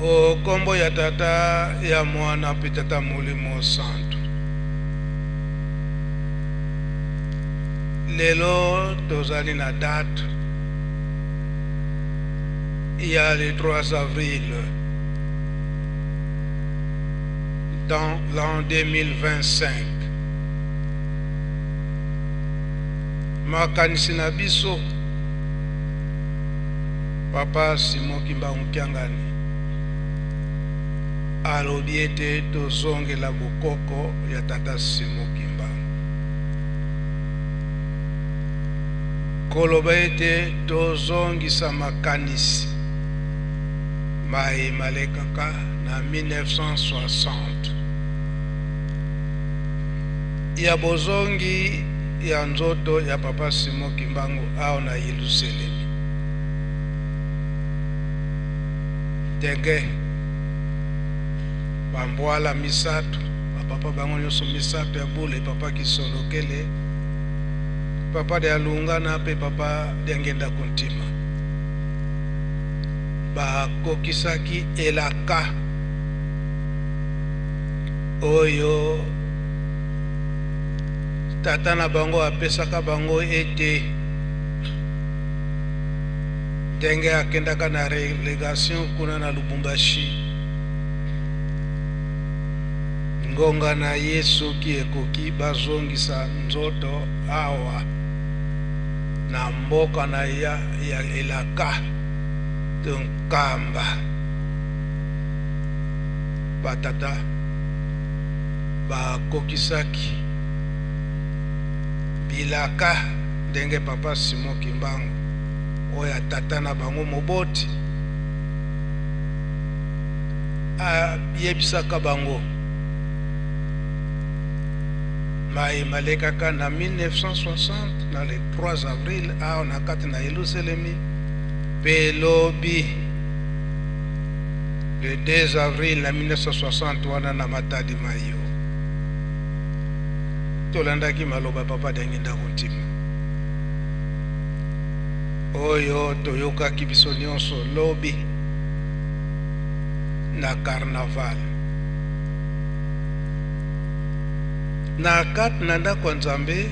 o kombo ya tata ya mwana pe tata Molimo Santo. Lelo tozali na date ya le 3 avril dans l'an 2025. Makanisi na biso Papa Simon Kimbangu Kiangani alobi ete tozongela bokoko ya tata Simon Kimbangu. Koloba ete tozongisa makanisi malekaka na 1960 ya bozongi ya nzoto ya Papa Simon Kimbangu ao na Yerusalemu. Tenge bambwala misato papa bango nyonso misato ya bule papa kisolokele papa de alungana pe papa de ngenda kontima ba kokisaki elaka oyo tata na bango apesaka bango ete denge akendaka na relégation kuna na Lubumbashi. Ngonga na Yesu ki ekoki bazongisa nzoto awa na mboka na ya elaka tonkamba batata bakokisaki bilaka denge Papa Simon Kimbangu oya tata na bango moboti yebisaka bango malekaka na 1960 na le 3 avril ao na kati na Yerusalemi pe lobi le 2 avril na 1960 wana na Matadi Mayo tolandaki maloba papa dengenda kontima oyo toyokaki biso nyonso lobi na carnaval na kati na ndako ya Nzambe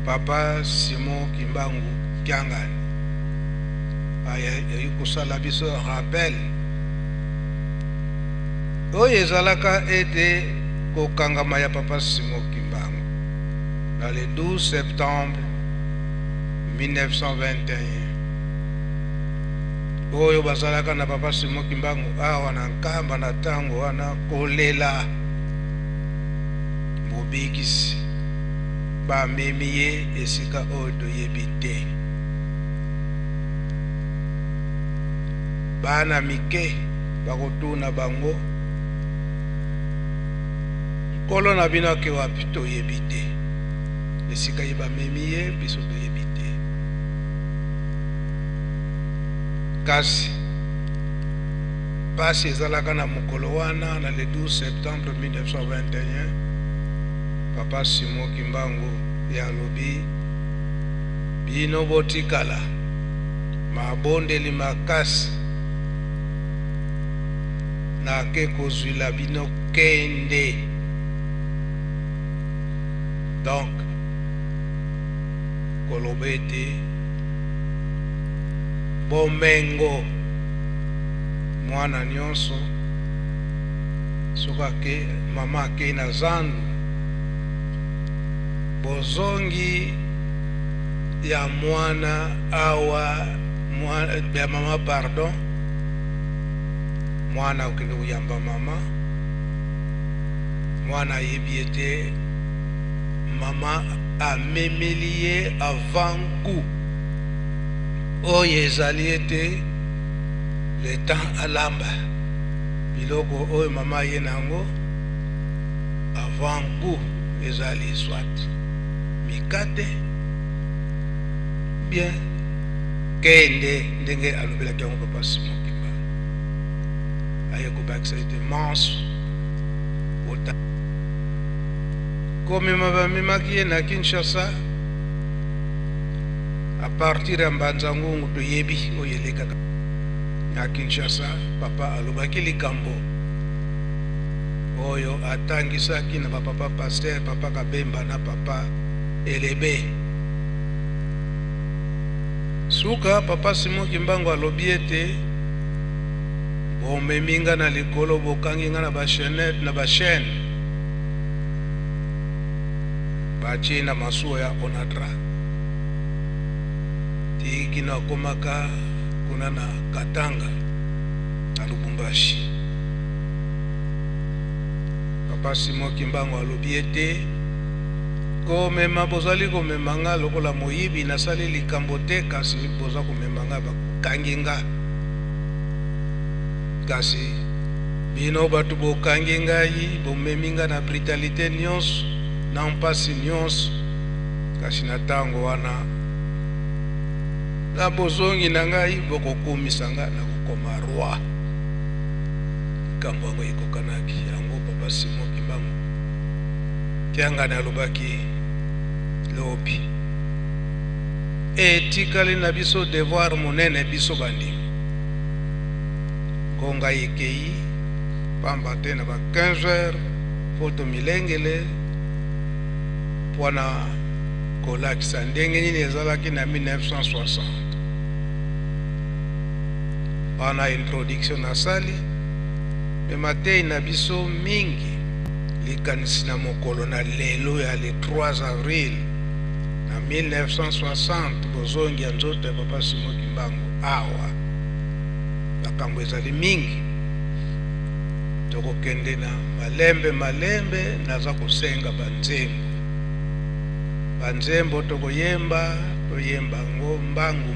Papa Simon Kimbangu Kiangani ayukosala biso rappel oyo ezalaka ete kokangama ya Papa Simon Kimbangu na le 12 septembre 1921 oyo bazalaka na Papa Simon Kimbangu awa na nkamba na tango wana kolela bobikisi bamemi ye esika oyo toyebi te. Bana mike bakotuna bango nkolo na bino ake wapi toyebi te esika ye bamemi ye biso toyebi te. Kasi pasi ezalaka na mokolo wana na le 12 septembre 1921 Papa Simon Kimbangu ya lobi bino botikala mabondeli makasi na ke kozwila bino kende. Donc kolobete bomengo mwana nyonso soka ke mama ke na zandu bozongi ya mwana awa ya mama pardon mwana ukende kuyamba mama mwana yebiete mama amemeli ye avant coup oyo ezali ete le temps alamba biloko oyo mama ye nango avant coup ezali swat mikate bien kende ndenge alobelaki yango Papa Simon Kimbangu aye kobakisa ete manso ota komema bamemaki ye na Kinshasa a partir ya Mbanza Ngungu toyebi oyo elekaka à Kinshasa papa alobaki likambo oyo atangisaki na papa pasteur papa Kabemba na papa Elebe. Suka papa Simon Kimbangu alobi ete bomeminga na likolo bokangi nga na bashenete na bashene bachi na masuo ya Onatra tiki na komaka kuna na Katanga na Lubumbashi. Papa Simon Kimbangu alobi ete komema bozali komemanga lokola moyibi nasali likambo te kasi boza komemanga bakangi nga kasi bino batu bokangi ngai bomeminga na brutalité nyonso na mpasi nyonso kasi na tango wana na bozongi na ngai bokokumisa nga na kokoma roi. Likambo yango ekokanaki yango Papa Simon Kimbangu tianga na lobaki lobi etikali na biso devoir monene biso bandimi konga yekei pamba te na ba 15h foto milengele pwana kolakisa ndenge nini ezalaki na 1960 wana introduction na sali mematei na biso mingi likanisi na mokolo na lelo ya le 3 avril na 1960 bozongi ya nzoto ya Papa Simon Kimbangu awa bakambo ezali mingi tokokende na malembe naza kosenga banzembo tokoyemba ngo mbangu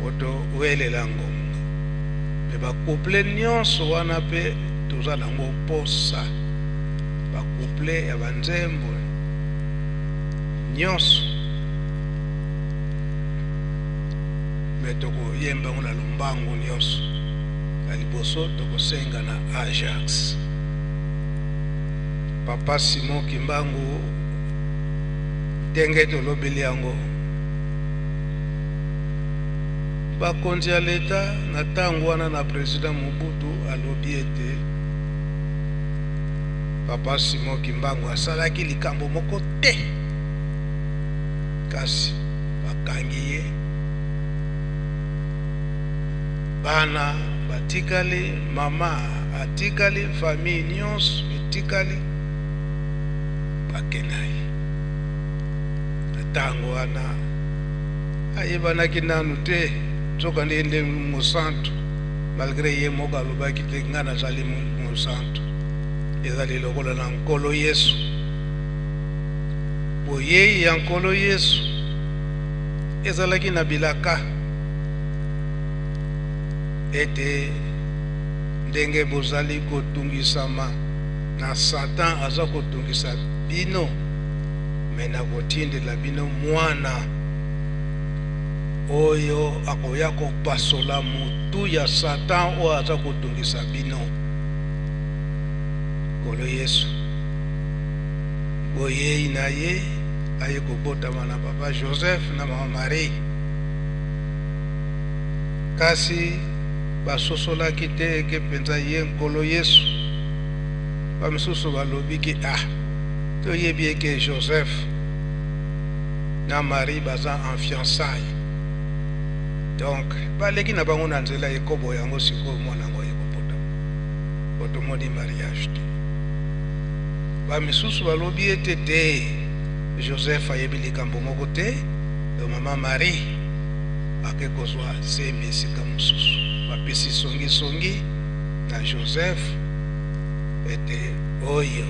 boto welela ngonga me bakouple nyonso wana pe toza nango posa bakouple ya banzembo nyonso me tokoyemba ngo na lumbangu nyonso aliboso tokosenga na Ajax. Papa Simon Kimbangu ndenge tolobeli yango bakonzi ya leta na tango wana na president Mobutu alobi ete Papa Simon Kimbangu asalaki likambo moko te kasi bakangi ye bana batikali mama atikali famille nyonso etikali bakenai tango wana ayebanaki nanu te tsoka ndende musantu malgré ye moko alobaki te nga nazali musantu ezali lokola na nkolo Yesu boyei ya nkolo Yesu ezalaki na bilaka ete ndenge bozali kotungisama na Satan aza kotungisa bino mena kotindela bino mwana oyo akoya kopasola mutu ya Satan oyo aza kotungisa bino nkolo Yesu boyei na ye aye kobotama na Papa Joseph na Mama Marie kasi basosolaki te ke penza ye nkolo Yesu bamisusu balobiki toyebi ke Joseph na Marie baza en fiançailles donc baleki na bango na nzela ekobo yango sikoyo mwana ngo ekopota otomoni mariage te bamisusu balobi ete te Joseph ayebi likambo moko te to Mama Marie akekozwa semi esika mosusu bapesi songi na Joseph ete oyo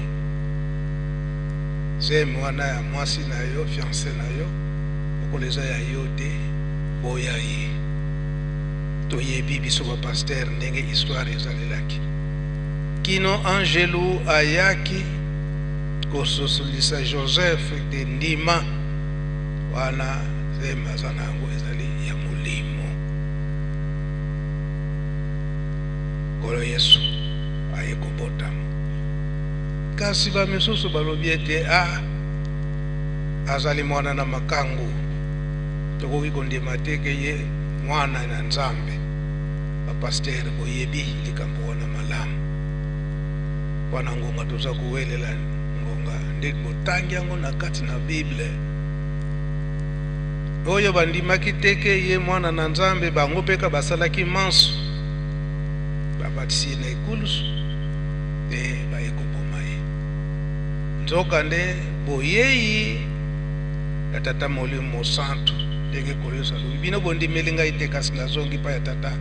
semi wana ya mwasi na yo fiancé na yo okoleza ya yo te boya ye toyebi biso bapasteur ndenge histoire ezalelaki kino Angelu ayaki kososolisa Joseph de ndima wana semi aza na yango ezali ya molimo nkolo Yesu aye kobotama kasi bamisusu balobi ete azali mwana na makangu tokoki kondima te ke ye mwana na Nzambe pasteur boyebi likambo wana malamu wana ngonga toza kuwelela ngonga nde botangi yango na kati na Bible oyo bandimaki teke ye mwana na Nzambe bango peka basalaki manso babatisi na ekulusu bayekoboma ye nzoka nde boyeyi ya tata Molimo Santo ndenge koyosa lobi bino bondimeli ngai te kasi nazongi pa ya tata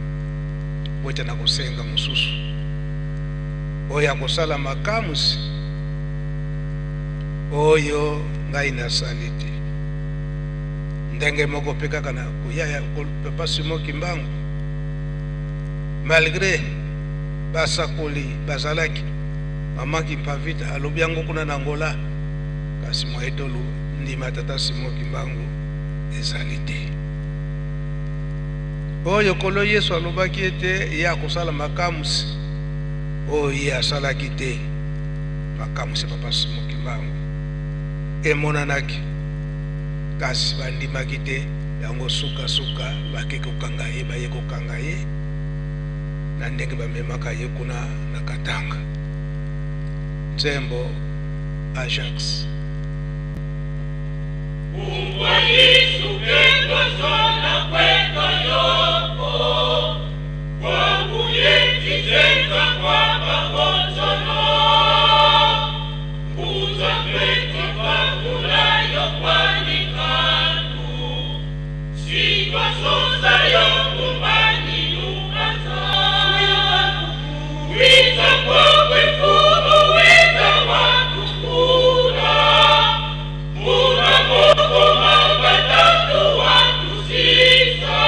wete na kosenga mosusu oyo akosala makamusi oyo ngai nasali te ndenge moko pe kaka na koyaya Papa Simon Kimbangu malgré basakoli bazalaki mama Kimpavita alobi yango kuna na Angola kasi moetolo ndima tata Simon Kimbangu ezali te oyo kolo Yesu alobaki ete ya kosala makamusi oyo asalaki te makamusi Papa Simon Kimbangu emonanaki kasi bandimaki te yango suka bake kokanga ye baye kokanga ye na ndenge bamemaka ye kuna na Katanga Nzembo Ajax Yesu kendo sana kwenda yoko wangu yetizenga kwa magonzono uza kweti fakula yokwani kandu sikwa sosa yokumbani yukaza wita kwa kwefumo wita watukura muna moko mabatatu watu sisa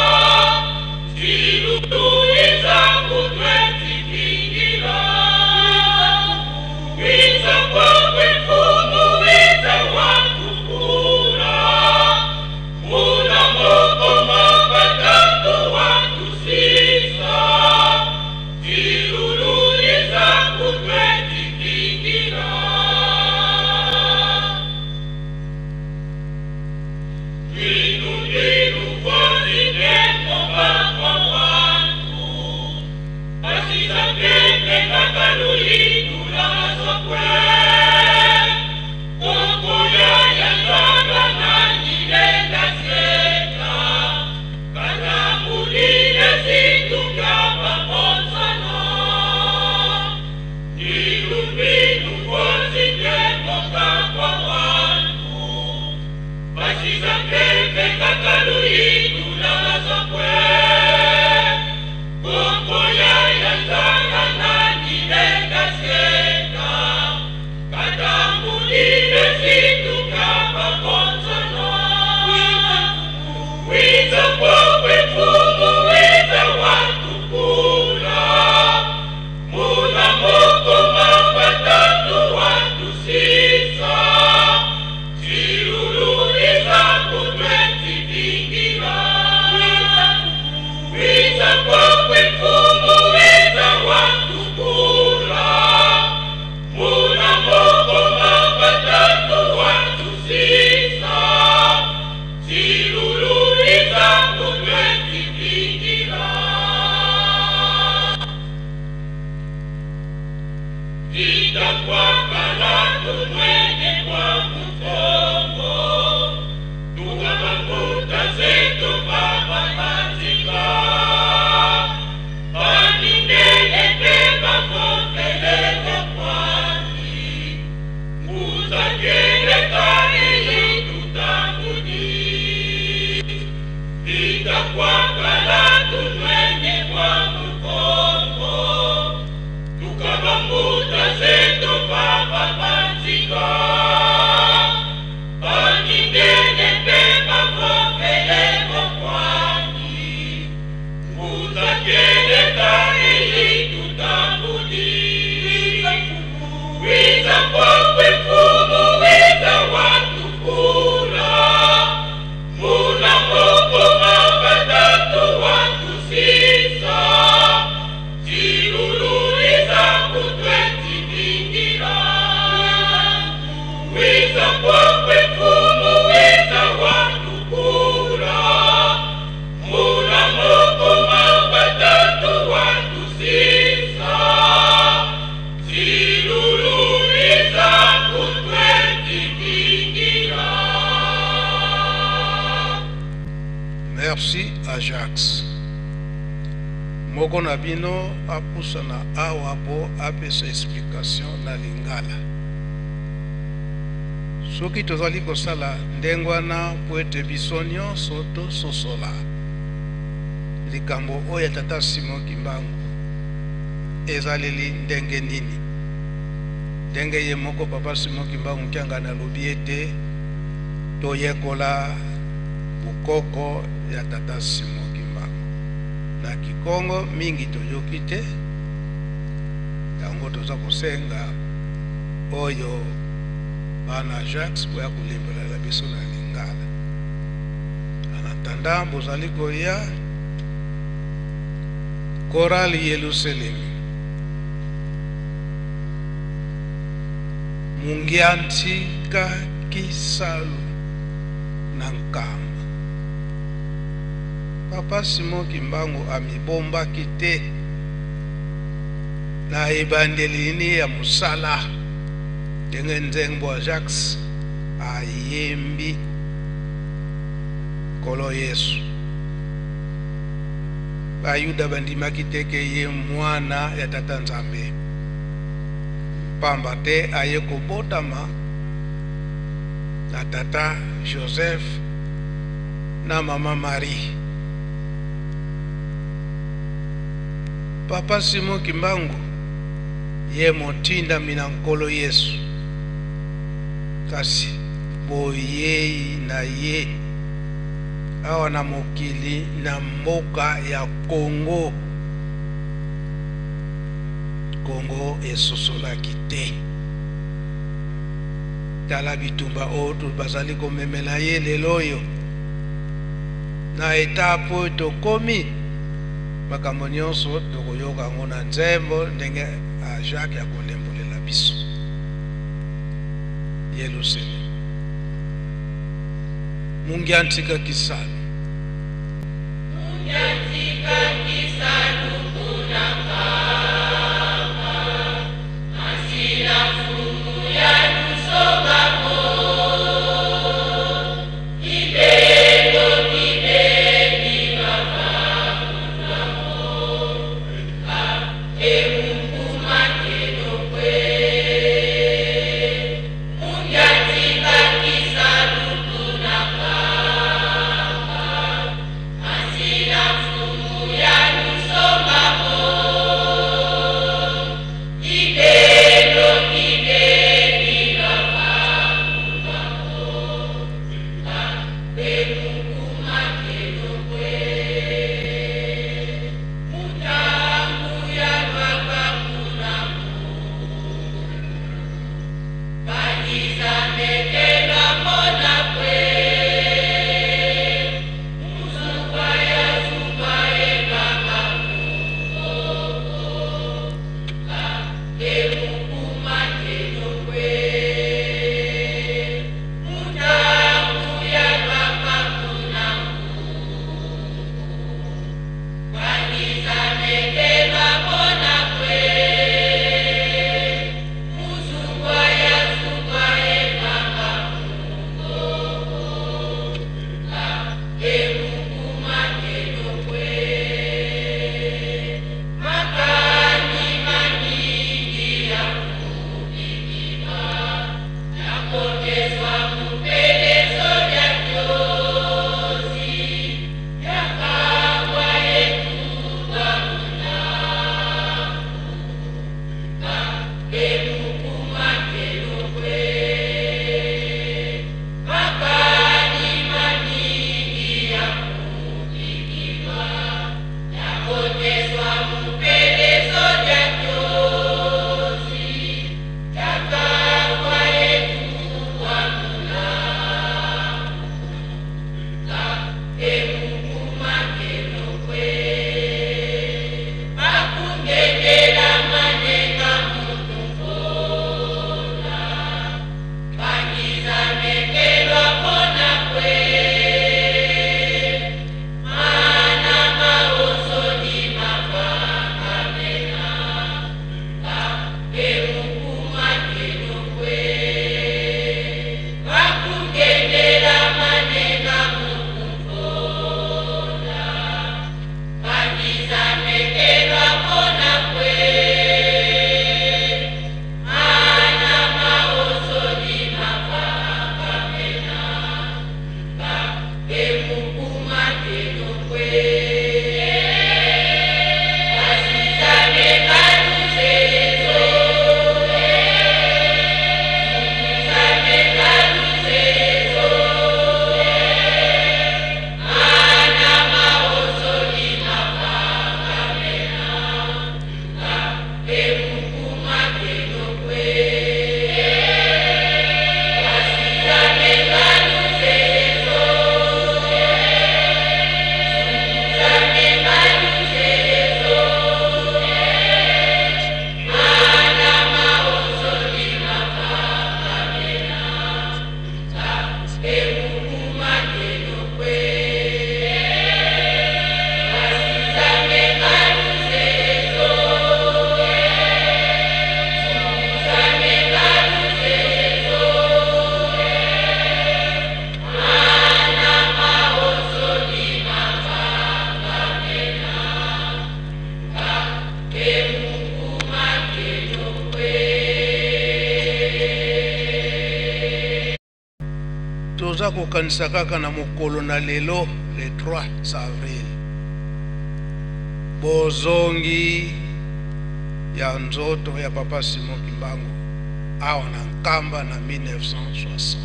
moko na bino apusana awa po apesa explication na lingala. Soki tozali kosala ndenge wana po ete biso nyonso tososola likambo oyo tata Simon Kimbangu ezaleli ndenge nini. Ndenge ye moko papa Simon Kimbangu kianga na lobi ete toyekola bukoko ya tata Simon Kimbangu. Na Kikongo mingi toyoki te, yango toza kosenga oyo bana Jacques po ya kolembolela biso na lingala. Anatanda bozali koya Korali Yerusalem. Mungiantika kisalu na nkamba. Papa Simon Kimbangu amibomba kite na ebandelini ya musala ndenge nzengbo Jacques ayembi kolo Yesu. Bayuda bandimaki teke ye mwana ya tata Nzambe. Pamba te aye kobotama na tata Joseph na mama Marie. Papa Simon Kimbangu ye motinda minankolo Yesu. Kasi boyei na ye awa na mokili na mboka ya Kongo. Kongo esosolaki te. Tala bitumba oyo bazali komemela ye lelo oyo. Na etapo tokomi makambo nyonso tokoyoka yango na nzembo ndenge Jacques ya kolembolela biso. Yerusalem. Mungiantika kisalu. Mungiantika kisalu kuna kama asina fungu ya nusoga mo ibendo kibeni baba kuna mo Mungu matendo kwe. Mungiantika kisalu kuna kama toza kokanisa kaka na mokolo na lelo le 3 avril bozongi ya nzoto ya papa Simon Kimbangu awa na nkamba na 1960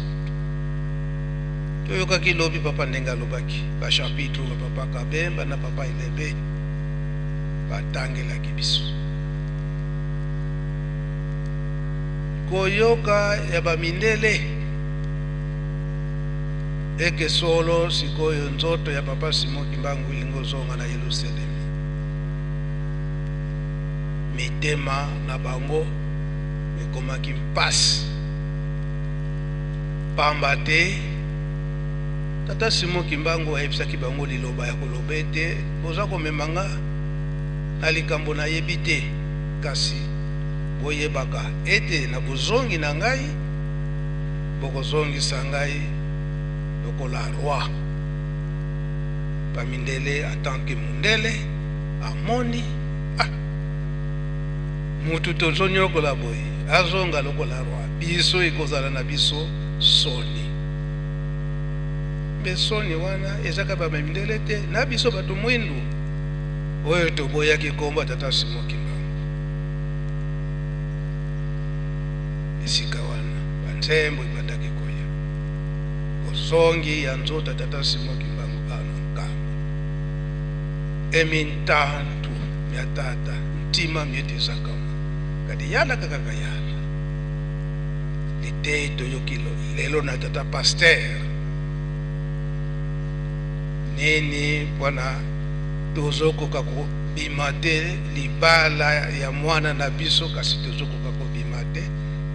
toyoka kilobi papa ndenga lobaki ba chapitre ba papa Kabemba na papa Ilebe batangela kibiso koyoka ya bamindele eke solo sikoyo nzoto ya papa Simon Kimbangu ilingozonga na Yerusalemu mitema na bango mikomaki mpasi pamba te tata Simon Kimbangu ayebisaki bango liloba ya koloba ete oza komemanga na likambo na yebi te kasi boyebaka ete na bozongi na ngai bokozongisa ngai lokola roi pamindele atanke mundele amoni mutu tozonyokola boye azonga lokola roi biso ikozala na biso soni besoni wana ezaka bamindele te na biso bato mwindu oyo toboyaki komba tata Simon Kimbangu esika wana banzembo ibandaki koya ozongi ya nzota tata Simon Kimbangu anonka emintantu ya tata ntima myetizaka kadi yala kaka yala liteto yokilo lelo na tata pasteur nini wana tozokoka kobimate libala ya mwana na biso kasi tozokoka kobimate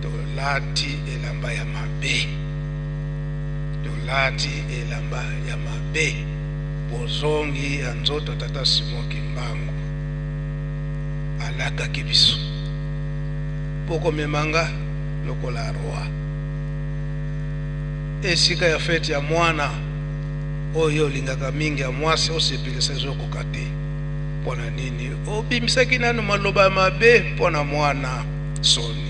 tolati elamba ya mabe bozongi ya nzoto tata Simon Kimbangu alakaki biso poko memanga lokola roi esika ya fete ya mwana oyo lingaka mingi ya mwasi osepelisa ezokoka te mpona nini obimisaki nano maloba mabe mpona mwana soni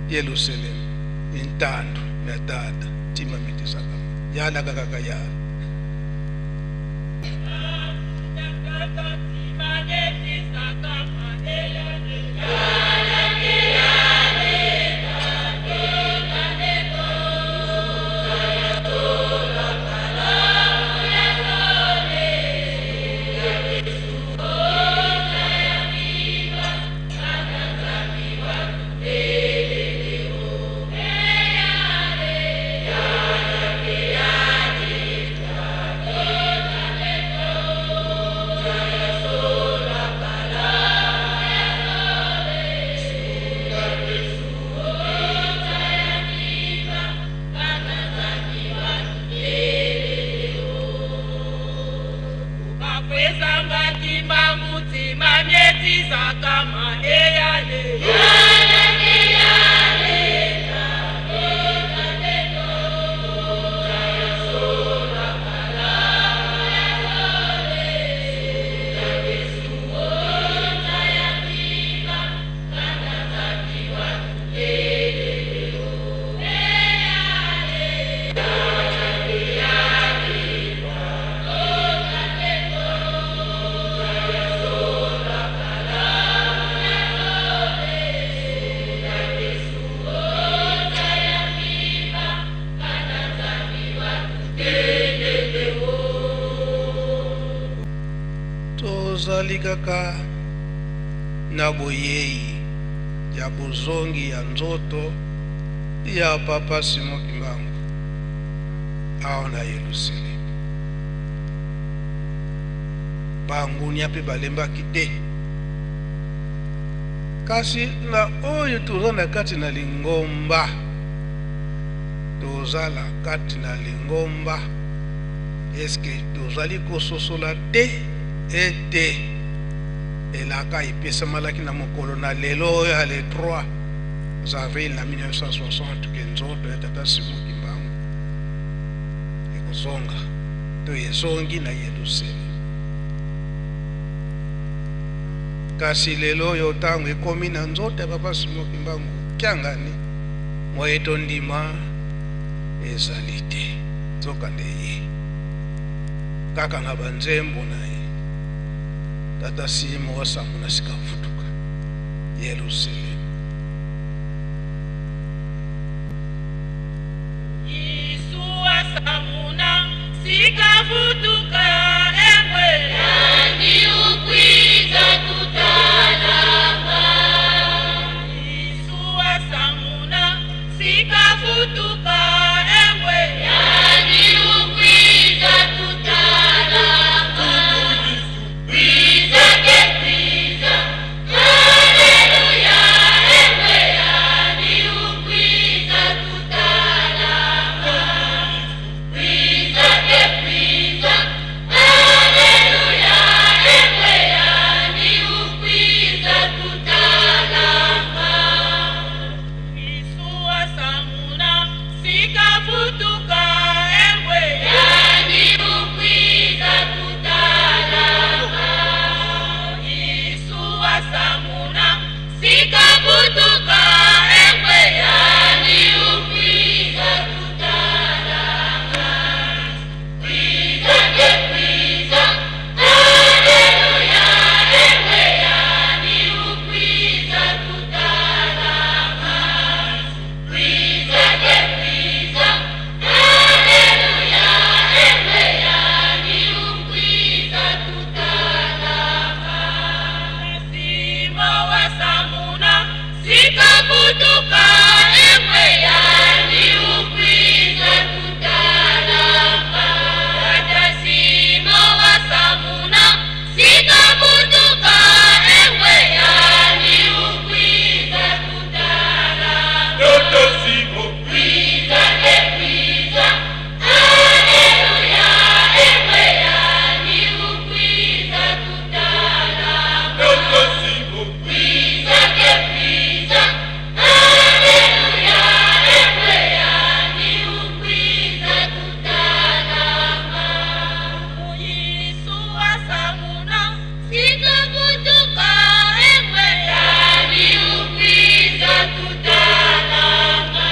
Yerusalemu mintando ya tata ntima mitizaka yala kaka yala kaka na boyei ya bozongi ya nzoto ya papa Simon Kimbangu aona Yerusalemu banguni ape balembaki te kasi na oyo toza na kati na lingomba tozala kati na lingomba eske tozali kososola te ete elaka ipesa malaki na mokolo na lelo ya le 3 avril na 1960 ke nzoto ya tata Simon Kimbangu ekozonga to yezongi na Yerusalemu kasi lelo yo tango ekomi na nzoto ya papa Simon Kimbangu kyangani moyeto ndima ezali te nzokande ye kaka na banzembo na ye tata simo wasamuna sikavutuka Yerusalemu. Yesu wasamuna sikavutuka emwe yani ukwiza tutalama. Yesu wasamuna sikavutuka emwe yani ukwiza tutalama. Kwiza ke kwiza haleluya emwe yani ukwiza tutalama. Kwiza ke kwiza haleluya emwe yani ukwiza tutalama. Yesu wasamuna sikavutuka emwe yani ukwiza tutalama. Yesu wasamuna sikavutuka emwe yani ukwiza tutalama. Kwiza ke kwiza haleluya emwe yani ukwiza tutalama. Kwiza ke kwiza haleluya emwe yani ukwiza tutalama. Simo wasamuna sikavutuka emwe yani ukwiza tutalama. Tata simo wasamuna sikavutuka emwe yani ukwiza tutalama. Toto Simo, Kwiza ke kwiza haleluya emwe yani ukwiza tutalama. Toto Simo, Kwiza ke kwiza haleluya emwe yani ukwiza tutalama. Yesu wasamuna sikavutuka emwe yani ukwiza tutalama.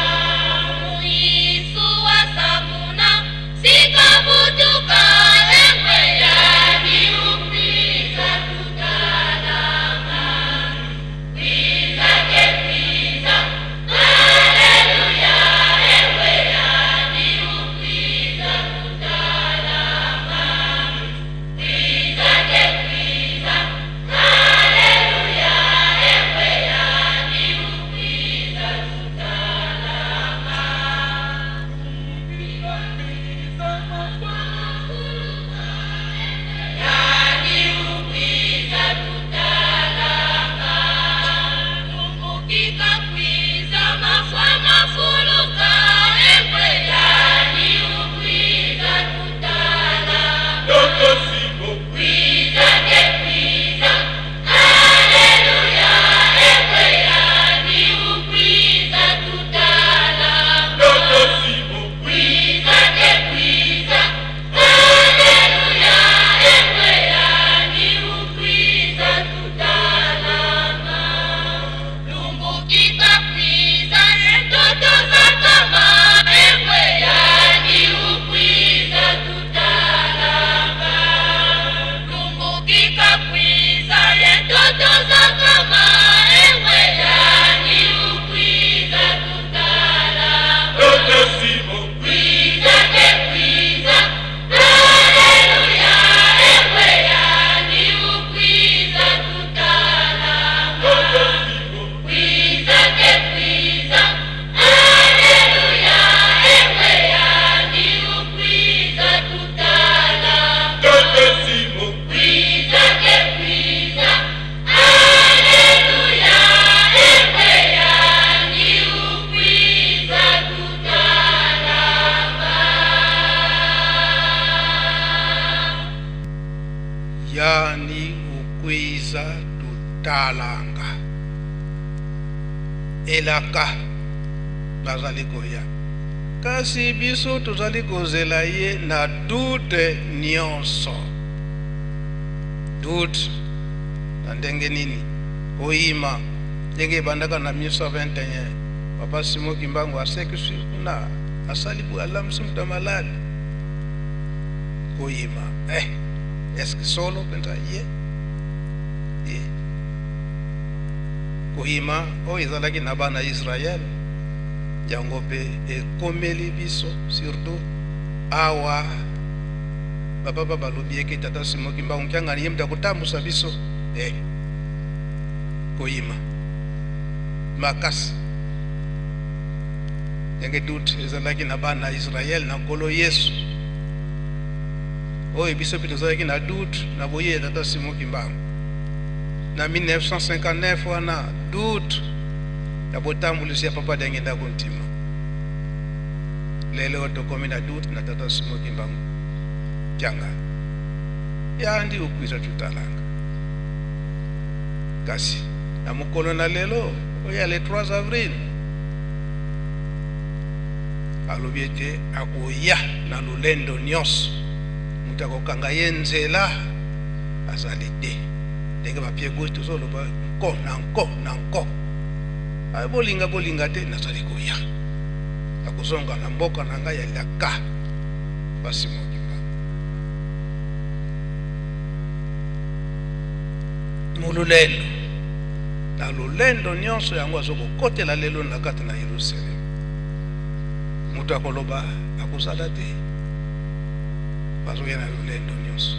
Yesu wasamuna sikavutuka emwe yani ukwiza tutalama. Kwiza ke kwiza haleluya emwe yani ukwiza tutalama. Kwiza ke kwiza haleluya emwe yani ukwiza tutalama. Yani ukwiza tutalama. Tumbukika kwiza mafwa mafuluka emwe yani ukwiza tutalama. Toto Simo, Kwiza ke kwiza haleluya emwe yani ukwiza tutalama. Toto Simo, Kwiza ke kwiza haleluya emwe yani ukwiza tutalama. Lumbukika kwiza entoto za kama emwe yani ukwiza tutalama. Lumbukika kwiza entoto za kama emwe yani ukwiza tutalama. Toto Simo, Kwiza ke kwiza haleluya emwe yani ukwiza tutalama. Toto Simo, Kwiza ke kwiza haleluya emwe yani ukwiza tutalama. Toto Simo, Kwiza ke kwiza haleluya emwe yani ukwiza tutalama. Yani ukwiza tutalanga elaka bazali koya kasi biso tozali kozela ye na dute nyonso. Dute na ndenge nini koyima ndenge ebandaka na 1921 papa Simo Kimbangu asekisi kuna asalibu alamsi mtamalali koyima est-ce que solo penta ye koyima o ezalaki na bana Israel yango pe ekomeli biso surtout awa baba balobi eke tata simoki mbangu nkiangani ye mta kotambusa biso koyima makasi yenge dut ezalaki na bana Israel na kolo Yesu oyo biso pe tozalaki na dut na boye tata simoki mbangu na 1959 wana dut ya botambulisi ya papa denge ndako ntima lelo tokomi na dut na tata simoki mbangu kyanga ya ndi ukwiza tutalanga kasi na mukolo na lelo oya le 3 avril alobi ete akoya na lulendo nyonso mutu akokanga ye nzela azali te ndenge bapie gauche tozoloba nko na nko bolinga te nazali koya akozonga na mboka na ngai ya laka basimoki mululendo na lulendo nyonso yango azokokotela lelo na kati na Yerusalemu mutu akoloba akozala te bazoya na lulendo nyonso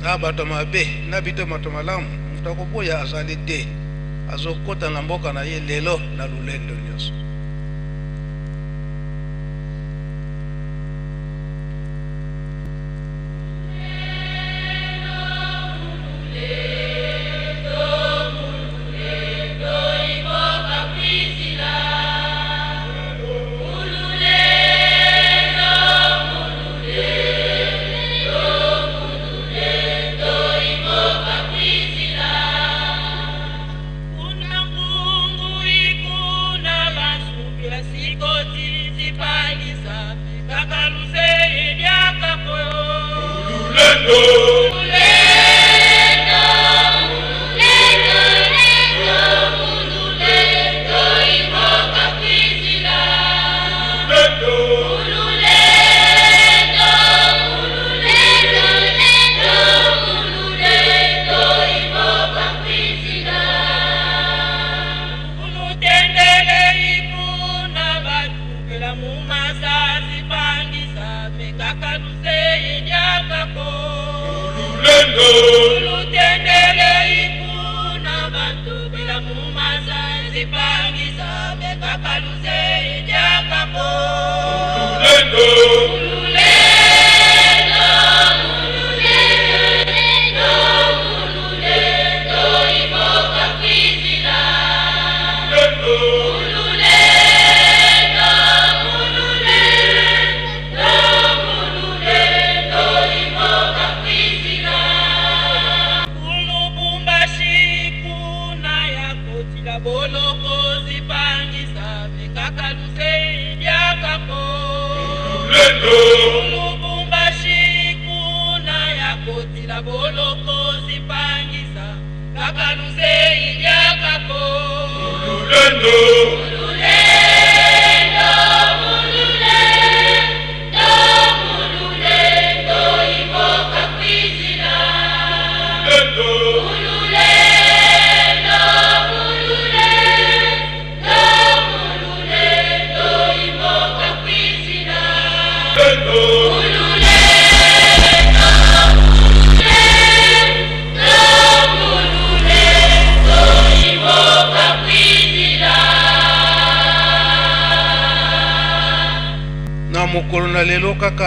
na bato mabe na bito bato malamu mutu akoboya azali te azokota na mboka na ye lelo na lulendo nyonso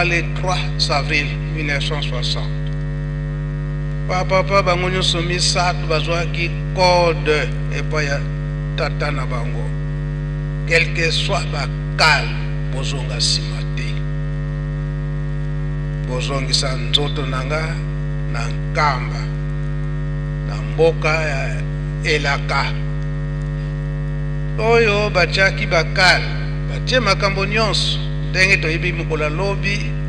le 3 avril 1960 papa bango nyonso misato bazwaki code epa ya tata na bango quelque soit bakal bozonga nsima te bozongisa nzoto nanga na nkamba na mboka ya elaka oyo batiaki bakal batie makambo nyonso ndenge toyebi mokolo lobi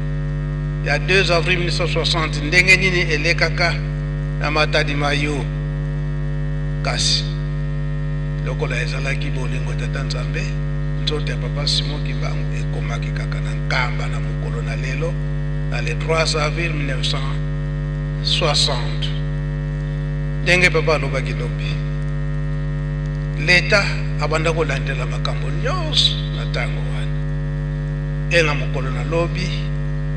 ya 2 avril 1960 ndenge nini elekaka na matadi mayo kasi lokola ezalaki bolingo tata nzambe nzoto ya papa Simon Kimbangu ekomaki kaka na nkamba na mokolo na lelo na le 3 avril 1960 ndenge papa alobaki lobi leta abanda kolandela makambo nyonso na ntango wana na mokolo na lobi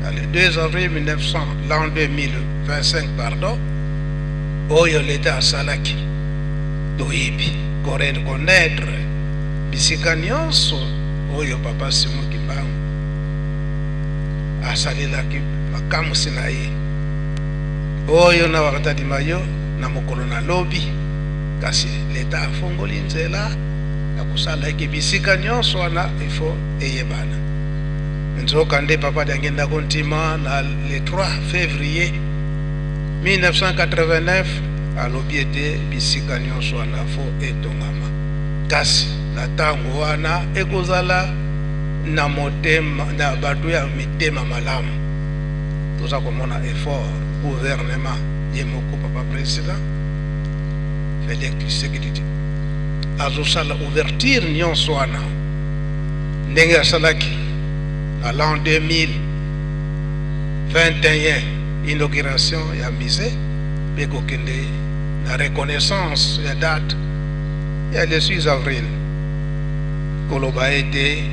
na le 2 avril 1900 l'an 2025 pardon oyo leta asalaki toyebi connaître bisika nyonso oyo papa Simon Kimbangu asalelaki makamwisi na ye oyo na wakatadi mayo na mokolo na lobi kasi leta afongoli nzela ya kosalaki bisika nyonso wana ifo eyebana nzoka nde papa diangenda kontima na le 3 février 1989 alobi ete bisika nyonso wana fo etongama kasi na ntango wana ekozala na motema na bato ya mitema malamu toza komona effort gouvernement ye moko papa président Félix Tshisekedi azosala ouverture nyonso wana ndenge asalaki na l'an 2021 inauguration ya musée pe kokende na reconnaissance ya date ya le 6 avril koloba ete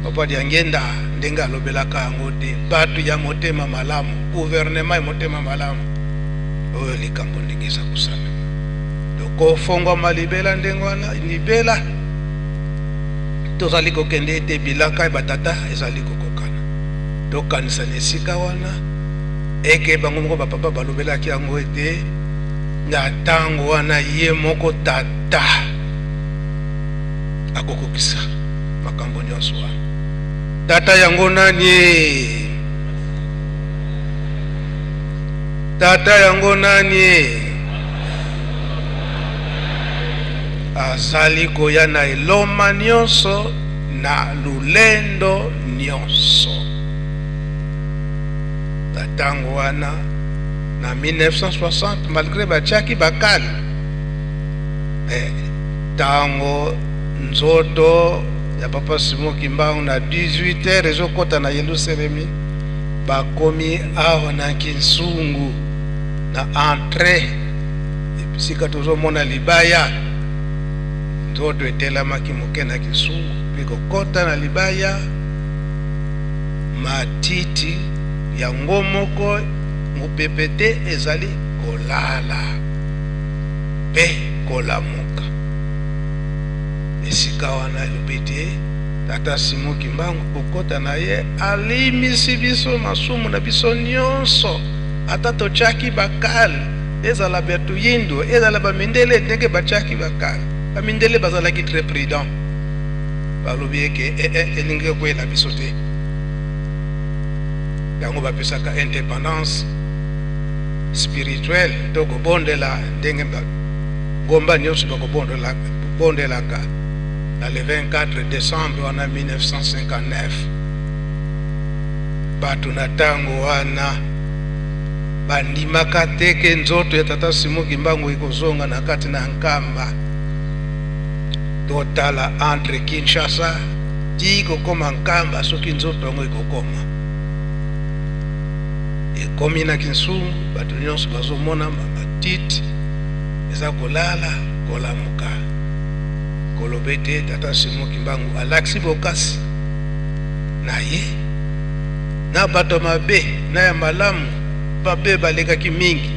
papa diangenda ndenge alobelaka yango te bato ya motema malamu gouvernement ya motema malamu oyo likambo ndenge eza kosala kofongwama libela ndenge wana libela tozali kokende ete bilaka ya batata ezali kokokana tokanisa na esika wana eke bango moko bapapa balobelaki yango ete na ntango wana ye moko tata akokokisa makambo nyonso wana tata yango nani tata yango nani azali koya na eloma nyonso na lulendo nyonso na ntango wana na 1960 malgré batiaki bakali ntango nzoto ya papa Simon Kimbangu na 18h ezokota na Yerusalemi bakomi awa na Kinsungu na entrée esika tozomona libaya nzoto etelamaki moke na Kinsungu mpe kokota na libaya matiti yango moko mopepe te ezali kolala mpe kolamuka esika wana elobi te tata Simon Kimbangu kokota na ye alimisi biso masumu na biso nyonso ata totiaki bakali ezala betu yindo ezala bamindele ndenge batiaki bakali bamindele bazalaki très prudent balobi eke elingi koyela biso te yango bapesaka indépendance spirituelle to kobondela ndenge ngomba nyonso bakobondelaka na le 24 décembre wana 1959 bato na ntango wana bandimaka teke nzoto ya tata Simon Kimbangu ekozonga na kati na nkamba totala entre Kinshasa ti kokoma nkamba soki nzoto yango ekokoma ekomi na Kinsungu bato nyonso bazomona matiti eza kolala kolamuka koloba ete tata Simon Kimbangu alakisi bokasi na ye na bato mabe na ya malamu babe balekaki mingi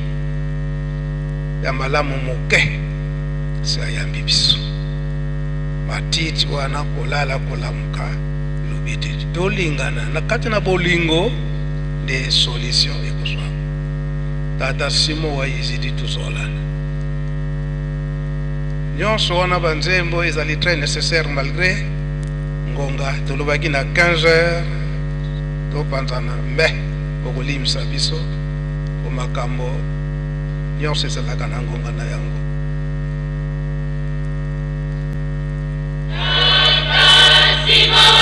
ya malamu moke sayambi biso matiti wana kolala kolamuka lobi ete tolingana na kati na bolingo de solution ekozwa tata Simon wa izidi tozolana nyonso wana banzembo ezali très nécessaire malgré ngonga tolobaki na 15h topanzana mbe okolimisa biso makambo nyonso ezalaka na ngonga na yango Simon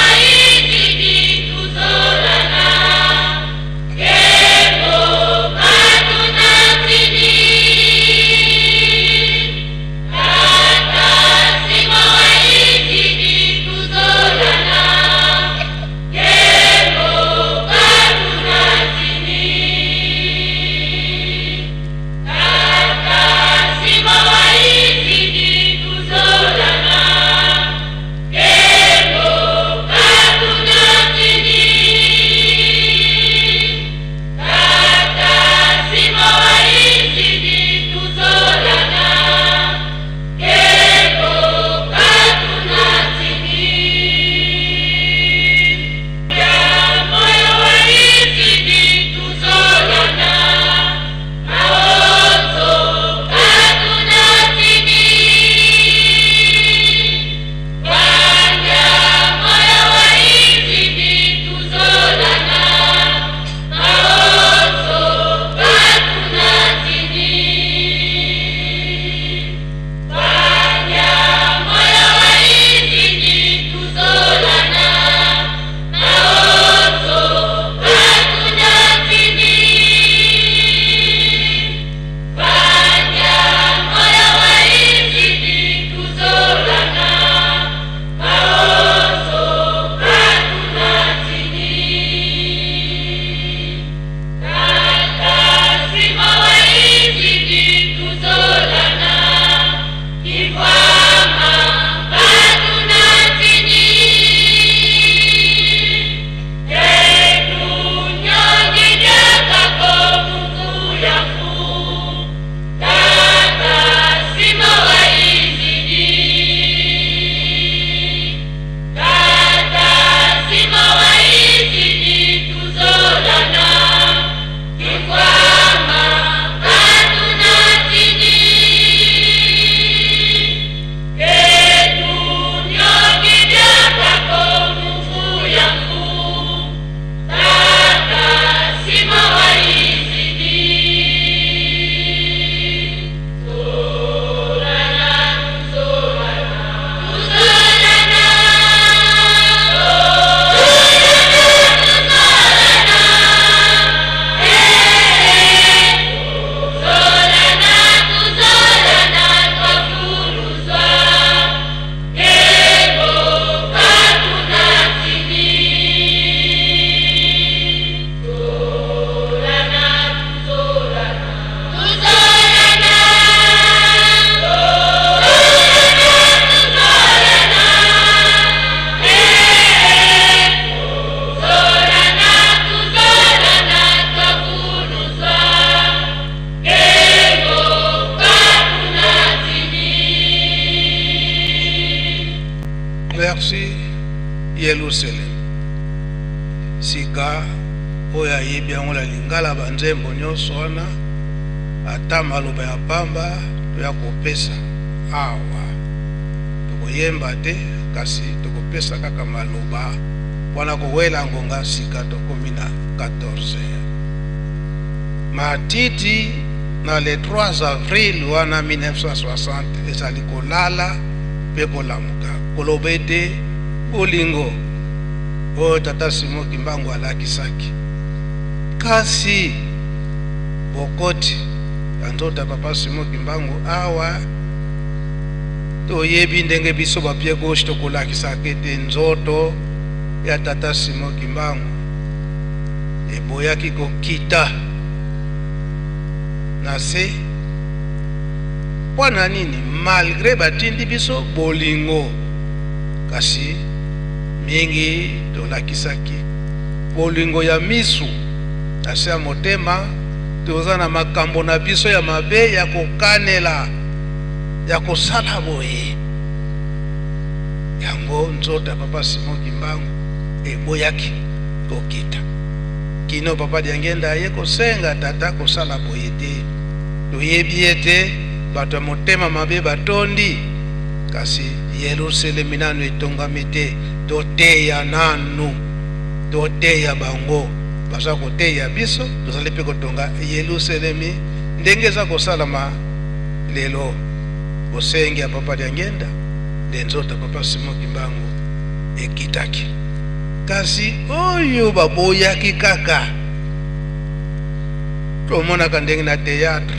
Yerusalem sika oya yebi yangola lingala banzembo nyonso wana ata maloba ya pamba ya kopesa awa tokoyemba te kasi tokopesa kaka maloba wana kowela ngonga sika tokomi na 14 matiti na le 3 avril wana 1960 ezali kolala pe kolamuka kolobete bolingo o tata Simon Kimbangu alakisaki kasi bokoti andota papa Simon Kimbangu awa to yebi ndenge biso bapie gauche to kolakisaki te nzoto ya tata Simon Kimbangu eboyaki kokita na se wana nini malgré batindi biso bolingo kasi mingi tolakisaki bolingo ya misu asa motema toza na makambo na biso ya mabe ya kokanela ya kosala boye yango nzota papa Simon Kimbangu eboyaki kokita kino papa Diangenda ye kosenga tata kosala boye te toyebi ete bato motema mabe batondi kasi Yerusalem nanu etongami te toteya nanu toteya bango baza koteya biso tozali pe kotonga Yerusalem ndenge eza kosalama lelo bosengi ya papa Diangenda nzota papa Simon Kimbangu ekitaki kasi oyo baboyaki kaka tomonaka ndenge na théâtre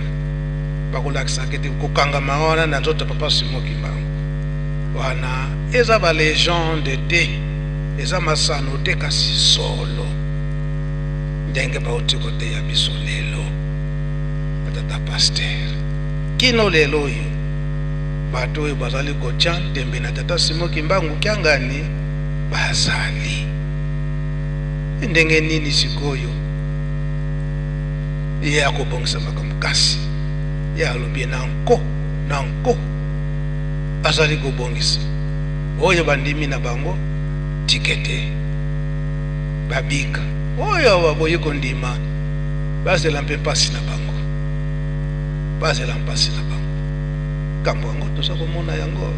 bakolakisaki te kokangama wana na nzota papa Simon Kimbangu wana eza ba légende te eza masano te kasi solo ndenge bauti kote ya biso lelo batata pasteur kino lelo oyo bato oyo bazali kotia tembe na tata Simon Kimbangu kyangani bazali ndenge nini sikoyo ye akobongisa makambo kasi ya alobi na nko azali kobongisa oyo bandimi na bango tikete babika oyo baboyi kondima bazela mpe pasi na bango bazela mpasi na bango kambo yango toza komona yango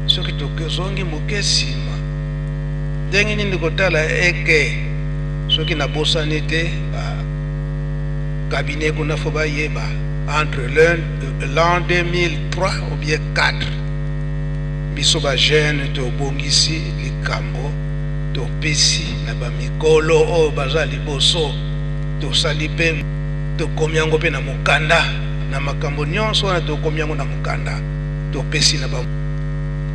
soki tokezongi moke nsima ndenge nini kotala eke soki nabosani te cabinet kuna fo bayeba entre l'an 2003 ou bien 4 biso ba jeune to bongisi likambo to pesi na ba mikolo o baza liboso to salipe to komyango pe na mukanda na makambo nyonso na to komyango na mukanda to pesi na ba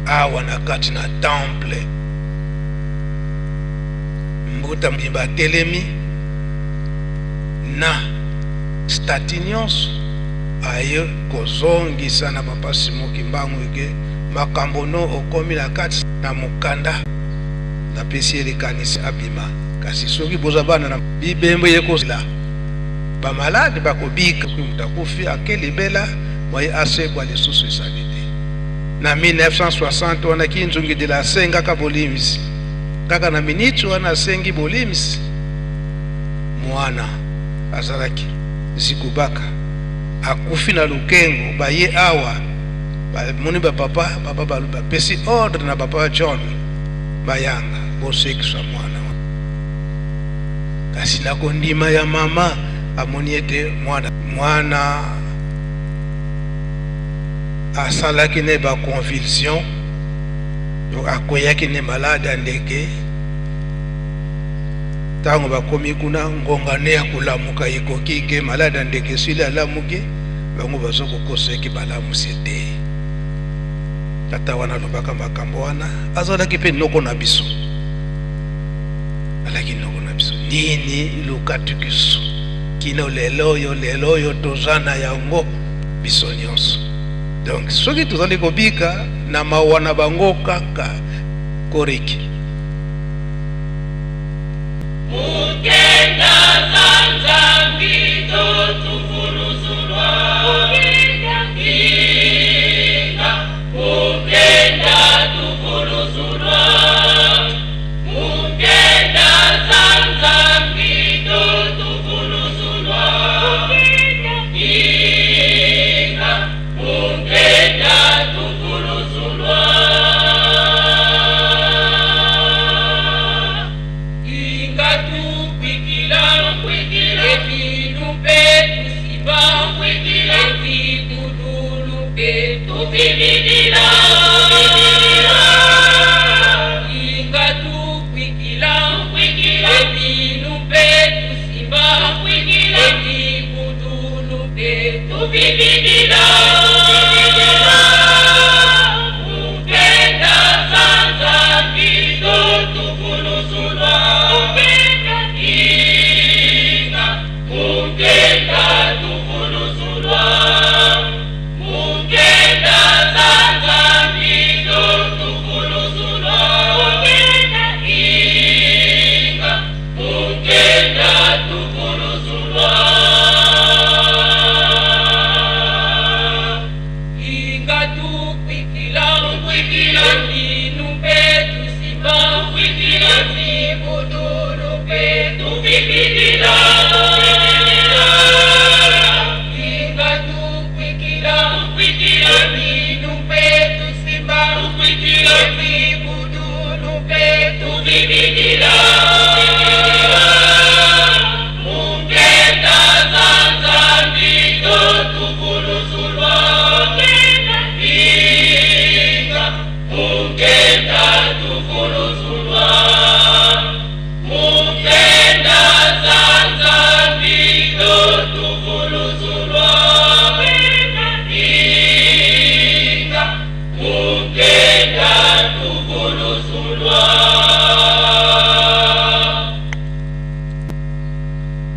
awa na kati na temple mbuta mbiba telemi na stati nyonso aye kozongisa na papa Simon Kimbangu ege makambo no okomi na kati na mukanda na pesi elikanisi abima kasi soki boza bana na bibembo yekozila ba malade bakobika kumutakufi akelibela moye ase kwa lisusu isalite na 1960 wana kinzungi de la senga ka bolims kaka na minitu wana sengi bolims mwana azalaki zikubaka akufi na lukengo baye awa moni ba papa ba pesi ordre na papa John bayanga bosekisa mwana kasi na kondima ya mama amoni ete mwana asalaki ne ba convulsion donc akoyaki ne malade ndeke tango bakomi kuna ngongane ya kulamuka ikoki ke malade ndeke sile alamuke bango bazoko koseki balamusi te tata wana lobaka makambo wana azalaki pe noko na biso alaki noko na biso nini lukatukisu kino lelo yo tozana yango biso nyonso donc soki tozali kobika na mawana bango kaka koreki Mukenda zanza mbito tufuruzulwa Mukenda tufuruzulwa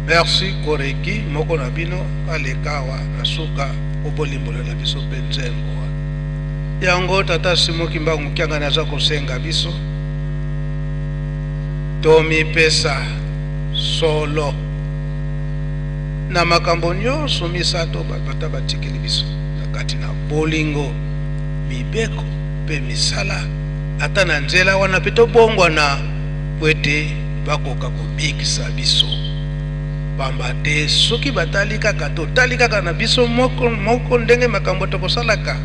Merci koreki moko na bino alekawa asuka obolimbola na biso penzembo yango tata Simoki Mbangu kyanga naza kosenga biso tomi pesa solo na makambo nyonso misato batata batikeli biso na kati na bolingo mibeko pe misala ata na nzela wana pe tobongwa na pwete bakoka kobikisa biso pamba te soki batali kaka totali kaka na biso moko ndenge makambo tokosalaka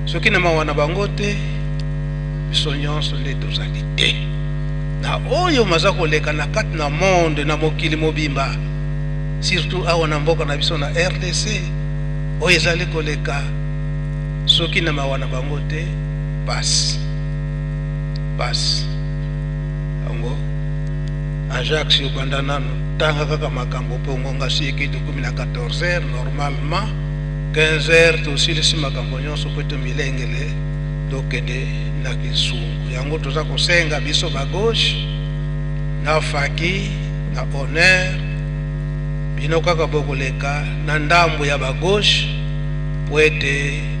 soki na mawana bango te biso nyonso nde tozali te na oyo maza koleka na kati na monde na mokili mobimba surtout awa na mboka na biso na RDC oyo ezali koleka soki na mawana bango te passe yango Ajax yobanda nano tanga kaka makambo po ngonga sieki to 14h normalement 15h to silisi makambo nyonso po to milengele dokende na kisungu yango toza kosenga biso ba gauche na faki na honneur bino kaka bokoleka na ndambo ya ba gauche poete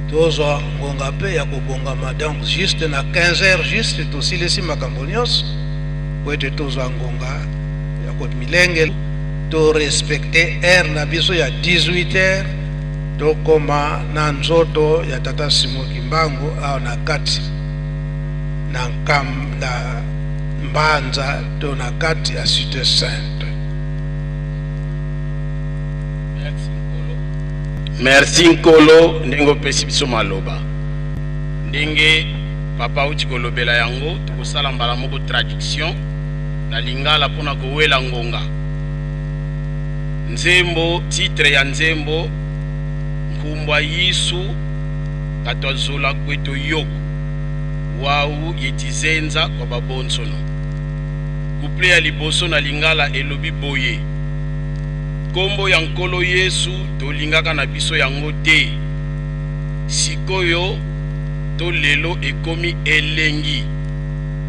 tozo ngonga pe ya kobonga madame juste na 15h juste to silisi makambo nyonso poete tozo ngonga ya ko milengele to respecter heure na biso ya 18h to koma na nzoto ya tata Simoki Mbangu au na kati na mbanza to na kati ya Cité Sainte. Merci Nkolo ndenge opesi biso maloba ndenge papa uti kolobela yango tokosala mbala moko traduction na lingala pona kowela ngonga nzembo titre ya nzembo nkumbwa yisu katwazola kweto yoko wau yetizenza kwa babonsono couple ya liboso na lingala elobi boye kombo ya Nkolo Yesu tolingaka na biso yango te sikoyo to lelo ekomi elengi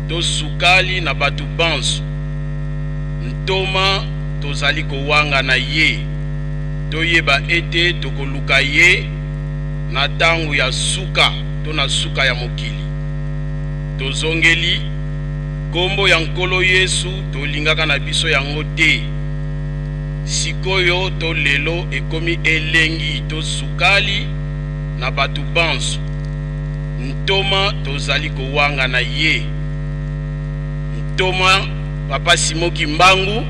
to sukali na batu banso ntoma tozali kowanga na ye toyeba ete tokoluka ye na tangu ya suka to na suka ya mokili tozongeli kombo ya Nkolo Yesu tolingaka na biso yango te sikoyo to lelo ekomi elengi to sukali na batu banso ntoma tozali kowanga na ye ntoma papa Simoki Mbangu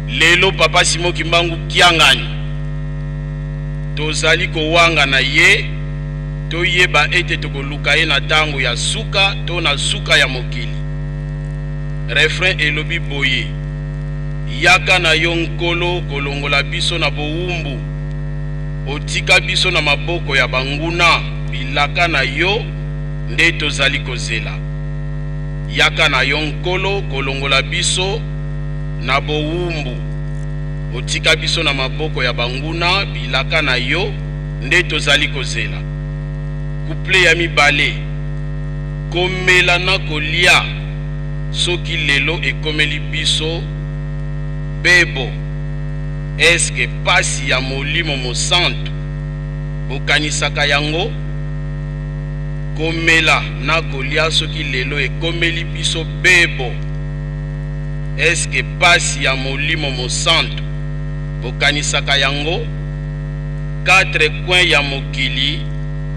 lelo papa Simoki Mbangu kiangani tozali kowanga na ye toyeba ete tokoluka ye na tango ya suka to na suka ya mokili refrain elobi boye yaka na yo Nkolo kolongola biso na bowumbu otika biso na maboko ya banguna bilaka na yo nde tozali kozela yaka na yo Nkolo kolongola biso na bowumbu otika biso na maboko ya banguna bilaka na yo nde tozali kozela. Couple ya mibale, komela na kolia soki lelo ekomeli biso bebo, eske pasi ya molimo mosantu bokanisaka yango? Komela na kolia soki lelo ekomeli biso bebo, eske pasi ya molimo mosantu bokanisaka yango? 4 coin ya mokili,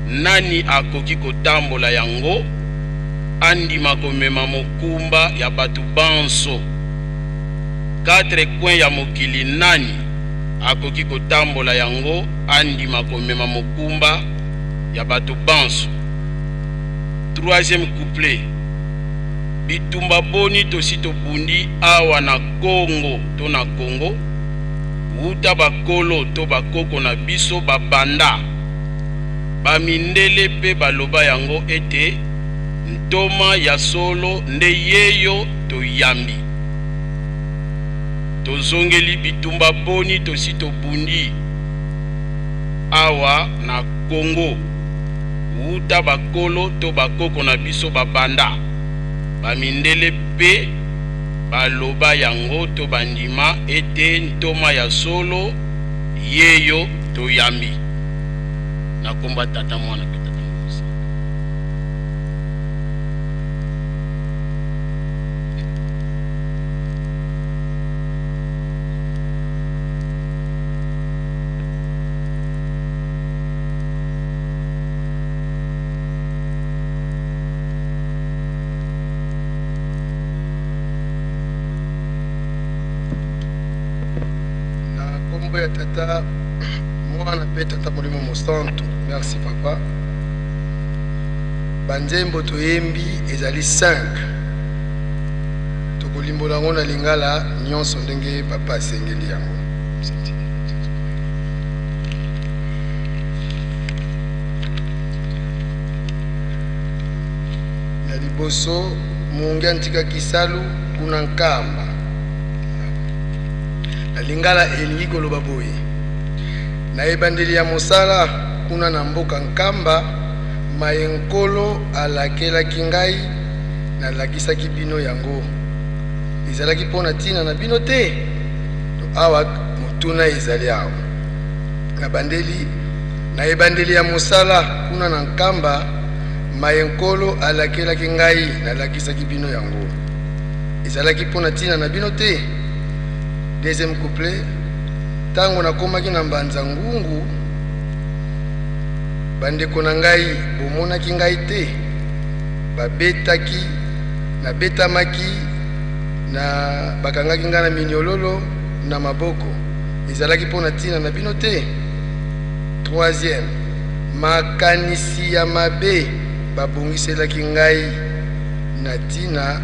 nani akoki kotambola yango? Andima komema mokumba ya batu banso. 4 coin ya mokili, nani akoki kotambola yango? Andima komema mokumba ya batu banso. 3e couplet, bitumba boni tosi tobundi awa na Kongo to na Kongo, uta bakolo to bakoko na biso babanda bamindele pe baloba yango ete ntoma ya solo nde yeyo toyambi. Tozongeli bitumba boni tosi tobundi awa na Kongo, uta bakolo to bakoko na biso babanda bamindele pe baloba yango to bandima ete ntoma ya solo yeyo toyambi. Nakomba tata mwana pe tata mwana. Ya tata mwana pe tata molimo mosantu. Merci papa. Banzembo toyembi ezali 5. Tokolimbola ngo na lingala nyonso ndenge papa asengeli yango. Ya liboso mungi antika kisalu kuna nkamba. Na lingala elingi koloba boye, na ebandeli ya mosala kuna na mboka nkamba, mayenkolo alakelaki ngai na lakisaki bino yango. Ezalaki pona tina na bino te, to awa mutuna ezali awa. Na ebandeli ya mosala kuna na nkamba, mayenkolo alakelaki ngai na lakisaki bino yango. Ezalaki pona tina na bino te. 2e couplet, tango nakomaki na mbanza ngungu, bandeko na ngai bomonaki ngai te, nabetamaki na bakangaki ngai na minyololo na maboko. Ezalaki pona tina na bino te. 3e, makanisi ya mabe babongiselaki ngai na tina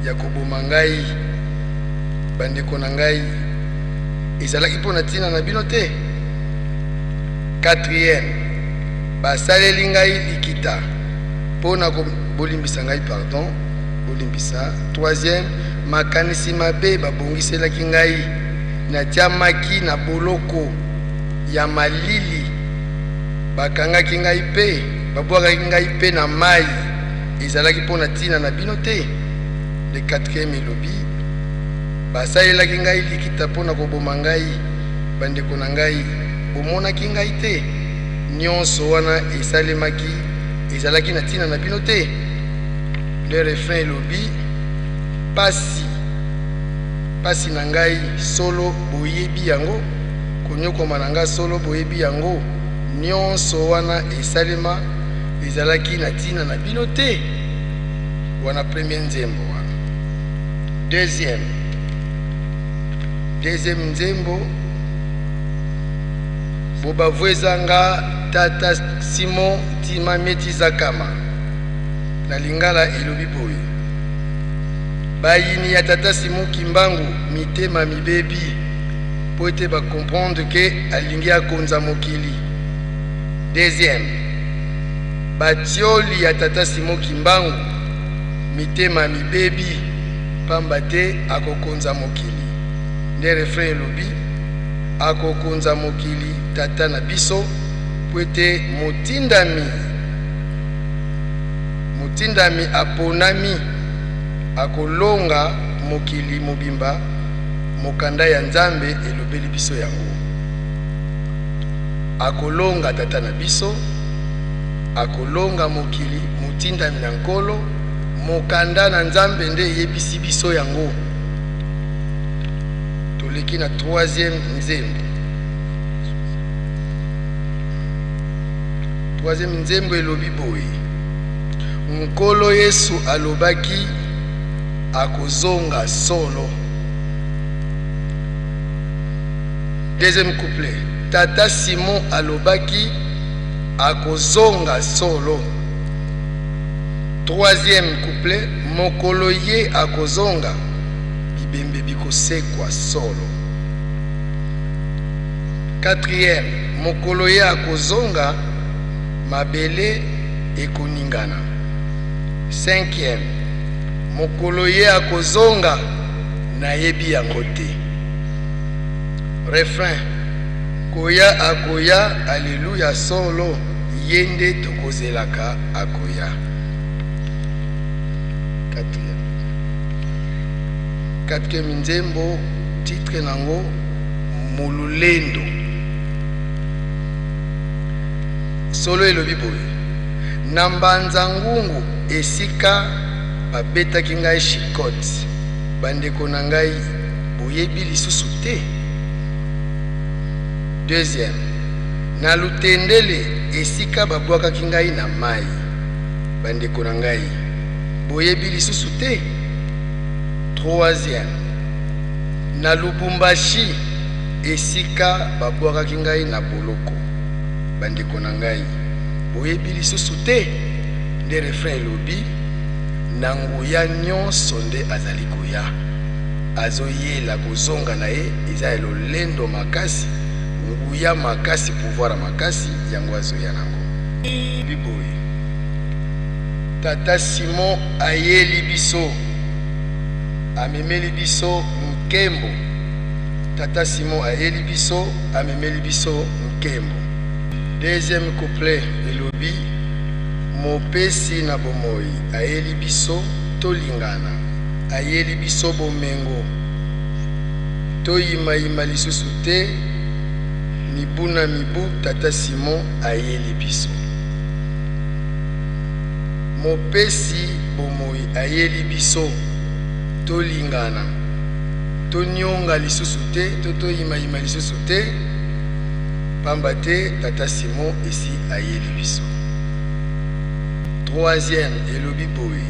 ya koboma ngai. Bandeko na ngai ezalaki pona tina na bino te. 4e, basaleli ngai likita pona bolimbisa ngai, pardon, bolimbisa. 3e, makanisi mabe babongiselaki ngai, natiamaki na boloko ya malili, bakangaki ngai pe babwakaki ngai pe na mai. Ezalaki pona tina na bino te. Le 4e elobi, basalelaki ngai likita pona koboma ngai. Bandeko na ngai bomonaki ngai te. Nyonso wana esalemaki ezalaki na tina na bino te. Le refrain elobi, pasi na ngai solo boyebi yango, konyokoma na ngai solo boyebi yango. Nyonso wana esalema ezalaki na tina na bino te. Wana 1er nzembo wana. 2e nzembo, bobavwezanga tata Simon tima meti zakama. Na lingala elobi boye, bayini ya tata Simon Kimbangu mitema mibebi, po ete bakomprendre ke alingi akonza mokili. 2e, batioli ya tata Simon Kimbangu mitema mibebi, pamba te akokonza mokili. Nde refrain elobi, akokonza mokili tata na biso pwete motindami aponami akolonga mokili mobimba mokanda ya Nzambe elobeli biso yango. Akolonga tata na biso, akolonga mokili motindami na nkolo mokanda na Nzambe nde yebisi biso yango. Toleki na 3e nzembo. 3e nzembo elobi boye: nkolo Yesu alobaki akozonga solo. 2e couplet. Tata Simon alobaki akozonga solo. 3e couplet. Mokolo ye akozonga bibembe bikosekwa solo. 4e. Mokolo ye akozonga mabele ekoningana. 5e. Mokolo ye akozonga nayebi yango te. Refrain. Koya akoya, alléluia solo, yende tokozelaka akoya. 4e nzembo, titre nango Molulendo. Solo elobi boye: na mbanza ngungu esika babetaki ngai shikoti, bandeko na ngai boyebi lisusu te. 2e. Na lutendele esika babwakaki ngai na mai, bandeko na ngai boyebi lisusu te. 3e. Na Lubumbashi esika babwakaki ngai na boloko, bandeko na ngai boyebi lisusu te. Nde refrain elobi: na nguya nyonso nde azali koya, azoyela kozonga na ye eza elolendo makasi, nguya makasi, pouvoir makasi, yango azoya nango. Biboye. Tata Simon ayeli biso, amemeli biso nkembo. Tata Simon ayeli biso, amemeli biso nkembo. 2e couplet elobi: mopesi na bomoi ayeli biso tolingana, ayeli biso bomengo, toyimayima lisusu te. Mibu na mibu Tata Simon ayeli biso. Mopesi bomoi ayeli biso tolingana, tonyonga lisusu te, toyimayima lisusu te. Pamba te Tata Simon esi ayeli biso. 3e elobi boye: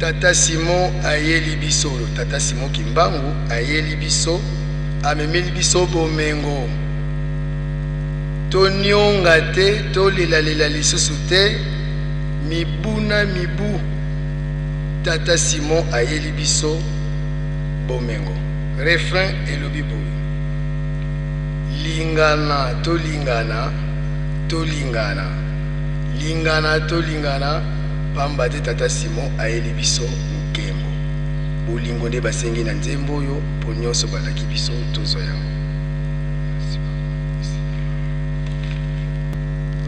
Tata Simon ayeli biso. Tata Simon Kimbangu ayeli biso, amemeli biso bomengo, tonyonga te, tolelalela lisusu te. Mibu na mibu Tata Simon ayeli biso bomengo. Refrain elobi boye: lingana tolingana, tolingana, lingana tolingana. Pamba te Tata Simon ayeli biso nkembo. Bolingo nde basengi na nzembo oyo po nyonso balaki biso tozo yango.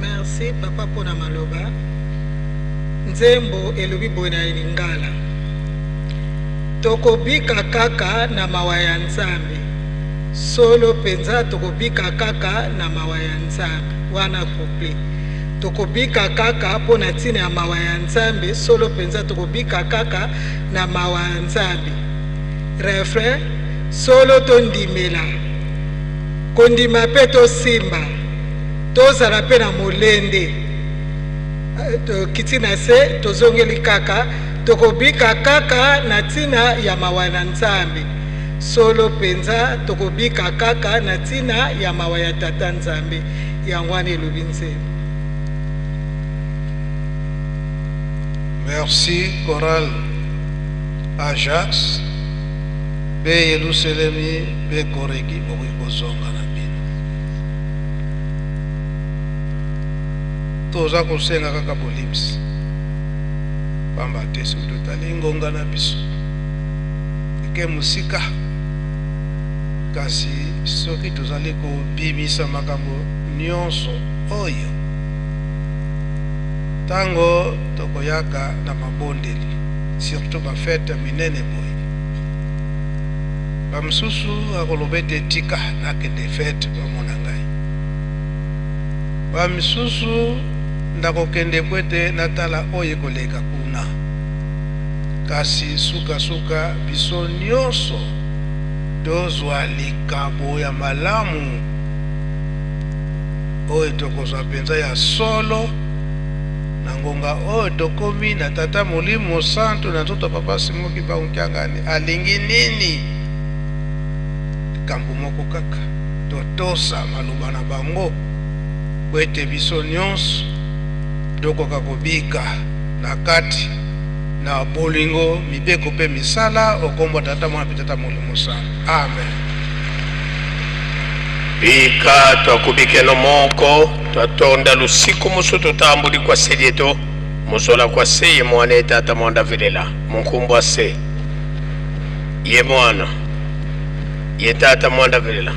Merci papa pona maloba. Nzembo elobi boye na Lingala: tokobika kaka na mawa ya Nzambe, solo penza tokobika kaka na mawa ya Nzambe. Wana couplet. Tokobika kaka pona tina ya mawa ya Nzambe, solo penza tokobika kaka na mawa ya Nzambe. Refrain. Solo tondimela, kondima pe tosimba, tozala pe na molende. Kitina se tozongeli kaka, tokobika kaka na tina ya mawa ya Nzambe, solo penza tokobika kaka na tina ya mawa ya Tata Nzambe. Yangwane elobi nzembo. Merci chorale Ajax, be Yerusalemi, be Koregi, bokozonga na bino. Toza kosenga kaka bolimsi. Pamba te soki totali ngonga na biso. Eke musika kasi soki tozali kobimisa makambo nyonso oyo tango tokoyaka na mabondeli surtout bafete minene boye bamisusu akoloba ete tika nakende fete bamona ngai bamisusu ndakokende po ete natala oyo ekoleka kuna kasi sukasuka biso nyonso tozwa likabo ya malamu oyo tokozwa mpenza ya solo na ngonga oyo tokomi na tata molimo santo na nzoto papa simoki baunkiangani alingi nini likambo moko kaka totosa maloba na bango po ete biso nyonso tokoka kobika na kati na bolingo mibeko mpe misala okombo tata mwana mpe tata molimo santo amen. Bika twakubikeno moko twatonda lusiku musu tutambuli kwa sedieto musola kwa se ye mwana etata mwanda vilela munkumbwa se ye mwana ye tata mwanda vilela